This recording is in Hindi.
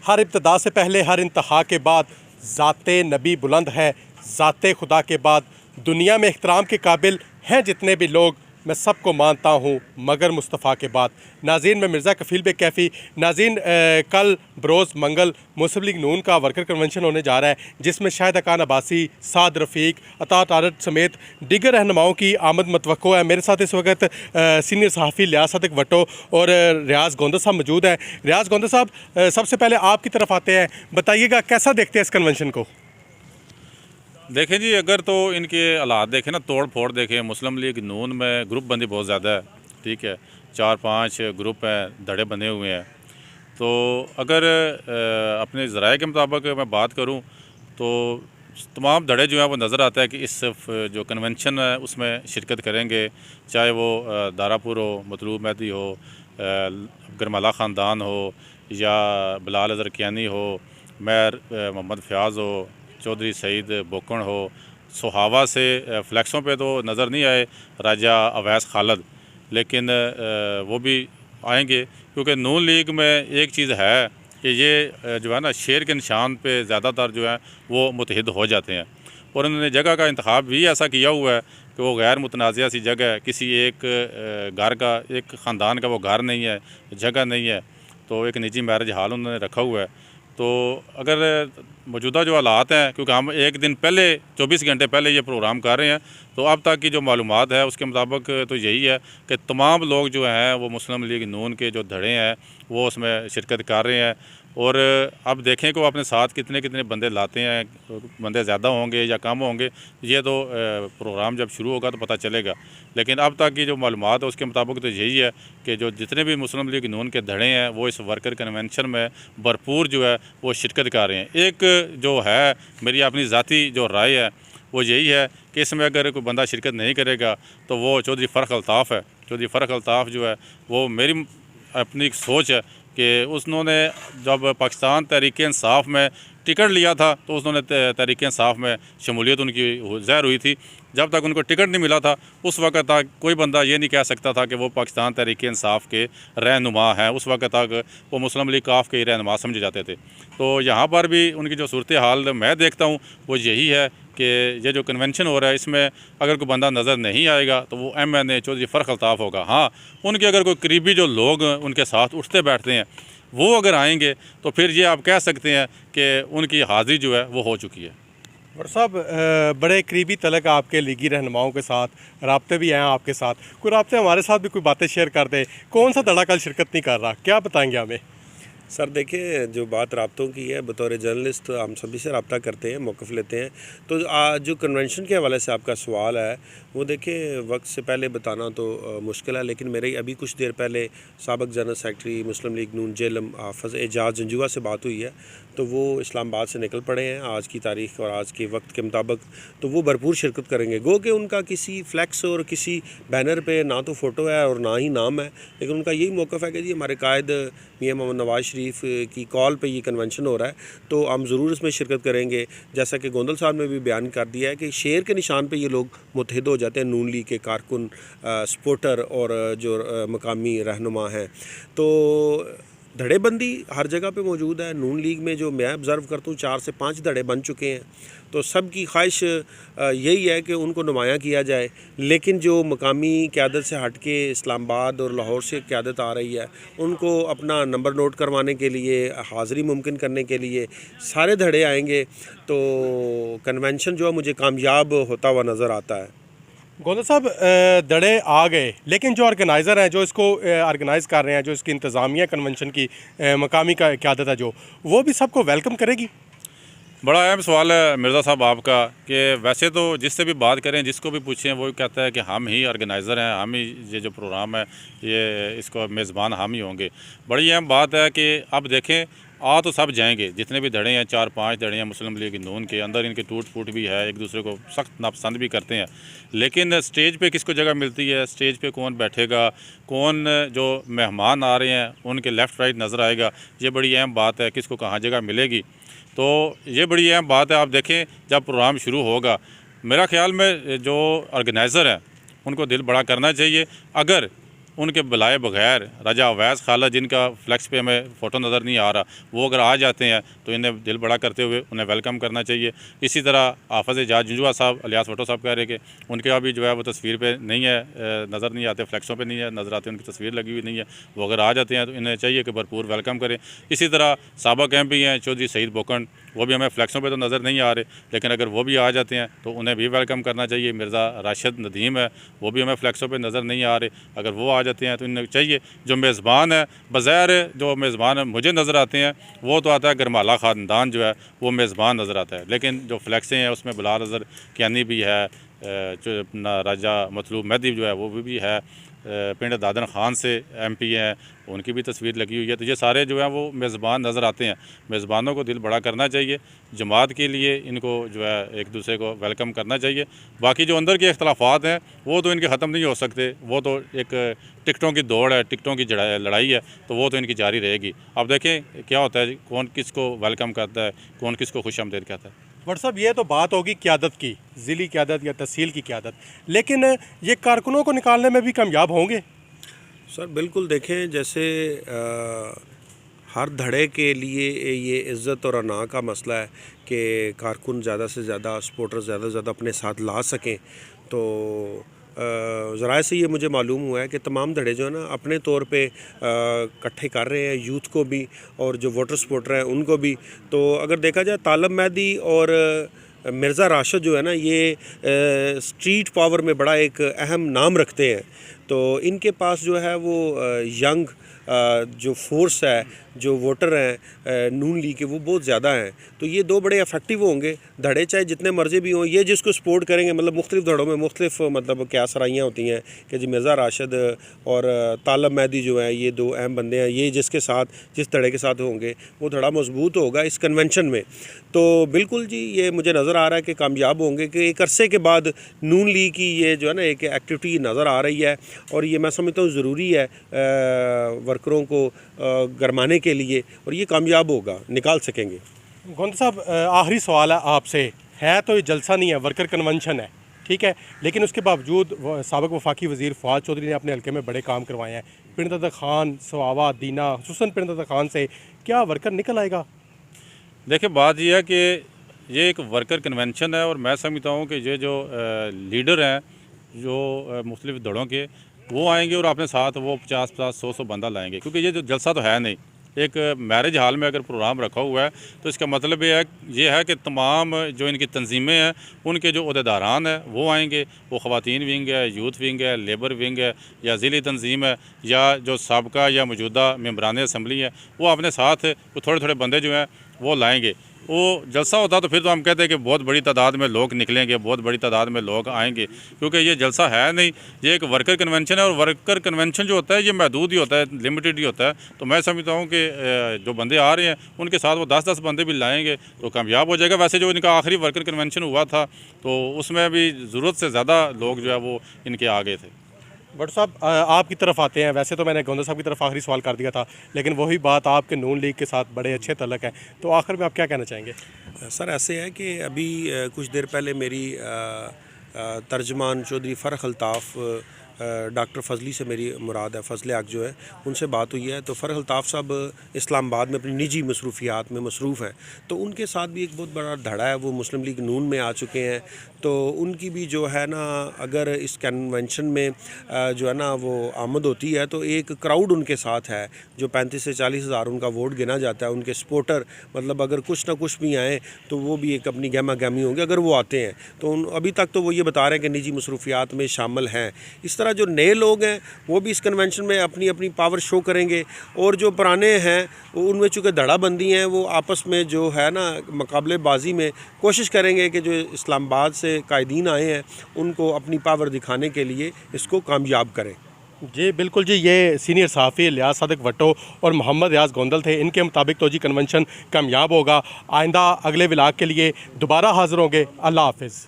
हर इब्तदा से पहले हर इंतहा के बाद ज़ाते नबी बुलंद है, ज़ाते खुदा के बाद दुनिया में इख्तराम के काबिल हैं जितने भी लोग, मैं सबको मानता हूँ मगर मुस्तफ़ा के बाद। नाज़रीन, मैं मिर्ज़ा कफ़ील बे कैफ़ी। नाज़रीन, कल बरोज़ मंगल मुस्लिम लीग नून का वर्कर कन्वेंशन होने जा रहा है, जिसमें शाहिद अकान अब्बासी, साद रफ़ीक, अता तारट समेत दीगर रहनुमाओं की आमद मतवक्को है। मेरे साथ इस वक्त सीनियर सहाफ़ी लियाज़ सदक भट्टो और रियाज़ गोंदर साहब मौजूद हैं। रियाज़ गोंदर साहब, सबसे पहले आपकी तरफ आते हैं, बताइएगा कैसा देखते हैं इस कन्वेंशन को? देखें जी, अगर तो इनके हालात देखें ना, तोड़ फोड़ देखें, मुस्लिम लीग नून में ग्रुप बंदी बहुत ज़्यादा है। ठीक है, 4-5 ग्रुप हैं, धड़े बने हुए हैं। तो अगर अपने ज़राए के मुताबिक मैं बात करूं तो तमाम धड़े जो हैं वो नज़र आता है कि इस जो कन्वेंशन है उसमें शिरकत करेंगे, चाहे वो दारापुर हो, मतलूब मेहदी हो, गरमाला ख़ानदान हो, या बिलाल अज़हर कियानी हो, मैर मोहम्मद फ़याज़ हो, चौधरी सईद बोकण हो। सोहावा से फ्लैक्सों पे तो नज़र नहीं आए राजा अवैस खालद, लेकिन वो भी आएंगे, क्योंकि नून लीग में एक चीज़ है कि ये जो है ना, शेर के निशान पे ज़्यादातर जो है वो मुतहिद हो जाते हैं। और उन्होंने जगह का इंतखाब भी ऐसा किया हुआ है कि वो गैर मुतनाज़िया सी जगह है, किसी एक घर का, एक ख़ानदान का वो घर नहीं है, जगह नहीं है, तो एक निजी मैरिज हाल उन्होंने रखा हुआ है। तो अगर मौजूदा जो हालात हैं, क्योंकि हम एक दिन पहले 24 घंटे पहले ये प्रोग्राम कर रहे हैं, तो अब तक की जो मालूमात है उसके मुताबिक तो यही है कि तमाम लोग जो हैं वो मुस्लिम लीग नून के जो धड़े हैं वो उसमें शिरकत कर रहे हैं। और अब देखें कि वो अपने साथ कितने कितने बंदे लाते हैं, बंदे ज़्यादा होंगे या कम होंगे, ये तो प्रोग्राम जब शुरू होगा तो पता चलेगा। लेकिन अब तक की जो मालूमात है उसके मुताबिक तो यही है कि जो जितने भी मुस्लिम लीग नून के धड़े हैं वो इस वर्कर कन्वेंशन में भरपूर जो है वो शिरकत कर रहे हैं। एक जो है मेरी अपनी ज़ाती जो राय है वो यही है कि इसमें अगर कोई बंदा शिरकत नहीं करेगा तो वो चौधरी फ़र्क अल्ताफ़ है। चौधरी फ़र्क अल्ताफ़ जो है वो मेरी अपनी एक सोच है कि उन्होंने जब पाकिस्तान तहरीक इंसाफ में टिकट लिया था तो उन्होंने तहरीक इंसाफ में शमूलियत उनकी ज़ाहिर हुई थी। जब तक उनको टिकट नहीं मिला था उस वक्त तक कोई बंदा ये नहीं कह सकता था कि वो पाकिस्तान तहरीक इंसाफ के रहनुमा हैं। उस वक्त तक वो मुस्लिम लीग काफ के रहनुमा समझे जाते थे। तो यहाँ पर भी उनकी जो सूरत हाल मैं देखता हूँ वो यही है कि ये जो कन्वेंशन हो रहा है इसमें अगर कोई बंदा नज़र नहीं आएगा तो वो MNA चौधरी फ़र्क अल्ताफ़ होगा। हाँ, उनके अगर कोई करीबी जो लोग उनके साथ उठते बैठते हैं वो अगर आएंगे तो फिर ये आप कह सकते हैं कि उनकी हाज़िरी जो है वो हो चुकी है। और साहब, बड़े करीबी तलक आपके लीगी रहनुमाओं के साथ राब्ते भी हैं आपके साथ, कोई राब्ते हमारे साथ भी कोई बातें शेयर कर दें। कौन सा धड़ा कल शिरकत नहीं कर रहा, क्या बताएंगे हमें? सर देखिए, जो बात राब्तों की है, बतौर जर्नलिस्ट हम सभी से रब्ता करते हैं, मौक़िफ़ लेते हैं। तो जो कन्वेंशन के हवाले से आपका सवाल है वो देखिए वक्त से पहले बताना तो मुश्किल है, लेकिन मेरी अभी कुछ देर पहले साबिक़ जनरल सेक्रेटरी मुस्लिम लीग नून जेलम हाफ़िज़ एजाज़ जंजुआ से बात हुई है। तो वो इस्लामाबाद से निकल पड़े हैं आज की तारीख़ और आज के वक्त के मुताबिक, तो वो भरपूर शिरकत करेंगे। गो कि उनका किसी फ्लैक्स और किसी बैनर पे ना तो फ़ोटो है और ना ही नाम है, लेकिन उनका यही मौक़िफ़ है कि जी हमारे कायद मियां मोहम्मद नवाज़ शरीफ की कॉल पे ये कन्वेंशन हो रहा है तो हम ज़रूर इसमें शिरकत करेंगे। जैसा कि गोंदल साहब ने भी बयान कर दिया है कि शेर के निशान पे ये लोग मुत्तहिद हो जाते हैं, नून लीग के कारकुन, सपोर्टर और जो मकामी रहनुमा हैं। तो धड़ेबंदी हर जगह पे मौजूद है। नून लीग में जो मैं ऑब्ज़र्व करता हूँ 4 से 5 धड़े बन चुके हैं। तो सब की ख्वाहिश यही है कि उनको नुमायाँ किया जाए, लेकिन जो मकामी क़यादत से हट के इस्लामाबाद और लाहौर से क़यादत आ रही है उनको अपना नंबर नोट करवाने के लिए, हाज़िरी मुमकिन करने के लिए सारे धड़े आएंगे। तो कन्वेंशन जो है मुझे कामयाब होता हुआ नज़र आता है। गोंदल साहब, धड़े आ गए, लेकिन जो ऑर्गेनाइज़र हैं, जो इसको ऑर्गेनाइज़ कर रहे हैं, जो इसकी इंतज़ामिया कन्वेंशन की मकामी का क़यादत है, जो वो भी सबको वेलकम करेगी? बड़ा अहम सवाल है मिर्ज़ा साहब आपका, कि वैसे तो जिससे भी बात करें, जिसको भी पूछें, वो कहता है कि हम ही ऑर्गेनाइज़र हैं, हम ही ये जो प्रोग्राम है ये इसको मेज़बान हम ही होंगे। बड़ी अहम बात है कि अब देखें, आ तो सब जाएंगे, जितने भी धड़े हैं, 4-5 धड़े हैं मुस्लिम लीग नून के अंदर, इनके टूट फूट भी है, एक दूसरे को सख्त नापसंद भी करते हैं। लेकिन स्टेज पे किसको जगह मिलती है, स्टेज पे कौन बैठेगा, कौन जो मेहमान आ रहे हैं उनके लेफ़्ट राइट नज़र आएगा, ये बड़ी अहम बात है, किसको कहाँ जगह मिलेगी। तो ये बड़ी अहम बात है। आप देखें जब प्रोग्राम शुरू होगा, मेरा ख्याल में जो ऑर्गेनाइज़र हैं उनको दिल बड़ा करना चाहिए। अगर उनके बुलाए बगैर राजा अवैस खाला जिनका फ्लैक्स पे हमें फ़ोटो नज़र नहीं आ रहा, वो अगर आ जाते हैं तो इन्हें दिल बड़ा करते हुए उन्हें वेलकम करना चाहिए। इसी तरह हाफ़िज़ एजाज जुंजुआ साहब अलियास भुट्टो साहब कह रहे कि उनके अभी जो है वो तस्वीर पे नहीं है, नज़र नहीं आते, फ्लैक्सों पे नहीं है नज़र आते, उनकी तस्वीर लगी हुई नहीं है। वो अगर आ जाते हैं तो इन्हें चाहिए कि भरपूर वेलकम करें। इसी तरह साबिक़ एमपी हैं चौधरी सईद बोकंड, वो भी हमें फ्लैक्सों पे तो नज़र नहीं आ रहे, लेकिन अगर वो भी आ जाते हैं तो उन्हें भी वेलकम करना चाहिए। मिर्ज़ा राशिद नदीम है, वो भी हमें फ्लैक्सों पे नज़र नहीं आ रहे, अगर वो आ जाते हैं तो इन्हें चाहिए। जो मेज़बान है, बज़ाहिर जो मेज़बान मुझे नज़र आते हैं वो तो आता है गरमाला ख़ानदान जो है वो मेज़बान नज़र आता है, लेकिन जो फ्लैक्सें हैं उसमें बिलाल अज़हर कियानी भी है, जो अपना राजा मतलूब मेहदी जो है वो भी है, पिंड दादन खान से एमपी हैं, उनकी भी तस्वीर लगी हुई है। तो ये सारे जो हैं वो मेज़बान नज़र आते हैं। मेज़बानों को दिल बड़ा करना चाहिए, जमात के लिए इनको जो है एक दूसरे को वेलकम करना चाहिए। बाकी जो अंदर के इख्तलाफात हैं वो तो इनके ख़त्म नहीं हो सकते, वो तो एक टिकटों की दौड़ है, टिकटों की लड़ाई है, तो वो तो इनकी जारी रहेगी। अब देखें क्या होता है, कौन किसको वेलकम करता है, कौन किसको खुशामदीद कहता है। बट साहब ये तो बात होगी क़यादत की, ज़िली क़यादत या तहसील की क़यादत, लेकिन ये कारकुनों को निकालने में भी कामयाब होंगे? सर बिल्कुल, देखें जैसे हर धड़े के लिए ये इज़्ज़त और अना का मसला है कि कारकुन ज़्यादा से ज़्यादा, सपोर्टर ज़्यादा से ज़्यादा अपने साथ ला सकें। तो ज़राए से ये मुझे मालूम हुआ है कि तमाम धड़े जो है ना अपने तौर पे इकट्ठे कर रहे हैं, यूथ को भी और जो वोटर सपोर्टर हैं उनको भी। तो अगर देखा जाए तालब मेहदी और मिर्ज़ा राशिद जो है ना, ये स्ट्रीट पावर में बड़ा एक अहम नाम रखते हैं। तो इनके पास जो है वो यंग जो फोर्स है, जो वोटर हैं नून लीग के, वो बहुत ज़्यादा हैं। तो ये दो बड़े इफेक्टिव होंगे धड़े, चाहे जितने मर्जी भी हों। ये जिसको सपोर्ट करेंगे, मतलब मुख्तलिफ धड़ों में मुख्तलिफ मतलब क्या सराइयाँ होती हैं कि जी मिर्ज़ा राशिद और तालब मेहदी जो है ये दो अहम बंदे हैं, ये जिसके साथ, जिस धड़े के साथ होंगे वो धड़ा मजबूत होगा इस कन्वेंशन में। तो बिल्कुल जी, ये मुझे नज़र आ रहा है कि कामयाब होंगे, कि एक अरसे के बाद नून लीग की ये जो है ना एक एक्टिविटी नज़र आ रही है, और ये मैं समझता हूँ ज़रूरी है वर्करों को गरमाने के लिए, और ये कामयाब होगा, निकाल सकेंगे। गोंद साहब आखिरी सवाल है आपसे, है तो ये जलसा नहीं है, वर्कर कन्वेंशन है, ठीक है, लेकिन उसके बावजूद साबिक़ वफाकी वज़ीर फवाद चौधरी ने अपने हल्के में बड़े काम करवाए हैं। पिंड दादा खान, सवावा, दीना, हुसैन पिंड दादा खान से क्या वर्कर निकल आएगा? देखिए बात यह है कि ये एक वर्कर कन्वेंशन है, और मैं समझता हूँ कि ये जो लीडर हैं जो मुख्तलिफ दड़ों के, वो आएंगे और अपने साथ वो 50-50, 100-100 बंदा लाएंगे, क्योंकि ये जो जलसा तो है नहीं। एक मैरिज हाल में अगर प्रोग्राम रखा हुआ है तो इसका मतलब ये है कि तमाम जो इनकी तंजीमें हैं उनके जो अहदेदारान हैं वो आएंगे, वो ख़वातीन विंग है, यूथ विंग है, लेबर विंग है, या ज़िली तंजीम है, या जो साबका या मौजूदा मेम्बरान असम्बली है, वो अपने साथ वो थोड़े थोड़े बंदे जो हैं वो लाएंगे। वो जलसा होता तो फिर तो हम कहते हैं कि बहुत बड़ी तादाद में लोग निकलेंगे, बहुत बड़ी तादाद में लोग आएंगे, क्योंकि ये जलसा है नहीं, ये एक वर्कर कन्वेंशन है। और वर्कर कन्वेंशन जो होता है ये महदूद ही होता है, लिमिटेड ही होता है। तो मैं समझता हूँ कि जो बंदे आ रहे हैं उनके साथ वो 10-10 बंदे भी लाएंगे तो कामयाब हो जाएगा। वैसे जो इनका आखिरी वर्कर कन्वेंशन हुआ था तो उसमें भी ज़रूरत से ज़्यादा लोग जो है वो इनके आ गए थे। बट साहब आपकी तरफ आते हैं, वैसे तो मैंने गोंदा साहब की तरफ आखिरी सवाल कर दिया था, लेकिन वही बात, आपके नून लीग के साथ बड़े अच्छे तल्लक हैं, तो आखिर में आप क्या कहना चाहेंगे? सर ऐसे है कि अभी कुछ देर पहले मेरी तर्जमान चौधरी फ़र्ख अल्ताफ़ डॉक्टर फजली से मेरी मुराद है, फजल हक जो है, उनसे बात हुई है। तो फ़र्ख अल्ताफ़ साहब इस्लामाबाद में अपनी निजी मसरूफियात में मसरूफ़ हैं, तो उनके साथ भी एक बहुत बड़ा धड़ा है, वो मुस्लिम लीग नून में आ चुके हैं। तो उनकी भी जो है ना, अगर इस कन्वेंशन में जो है ना वो आमद होती है तो एक क्राउड उनके साथ है, जो 35 से 40 हज़ार उनका वोट गिना जाता है। उनके सपोर्टर मतलब अगर कुछ ना कुछ भी आएँ तो वो भी एक अपनी गहमा गहमी होंगे अगर वो आते हैं। तो अभी तक तो वो ये बता रहे हैं कि निजी मसरूफियात में शामिल हैं। इस तरह जो नए लोग हैं वो भी इस कन्वेंशन में अपनी अपनी पावर शो करेंगे, और जो पुराने हैं उनमें चूँकि धड़ाबंदी हैं, वो आपस में जो है ना मुकाबलेबाजी में कोशिश करेंगे कि जो इस्लामाबाद से कायदीन आए हैं उनको अपनी पावर दिखाने के लिए इसको कामयाब करें। जी बिल्कुल जी, ये सीनियर सहाफ़ी इलियास सादिक भट्टो और मोहम्मद रियाज गोंदल थे। इनके मुताबिक तो जी कन्वेंशन कामयाब होगा। आइंदा अगले व्लॉग के लिए दोबारा हाज़िर होंगे। अल्लाह हाफ़िज़।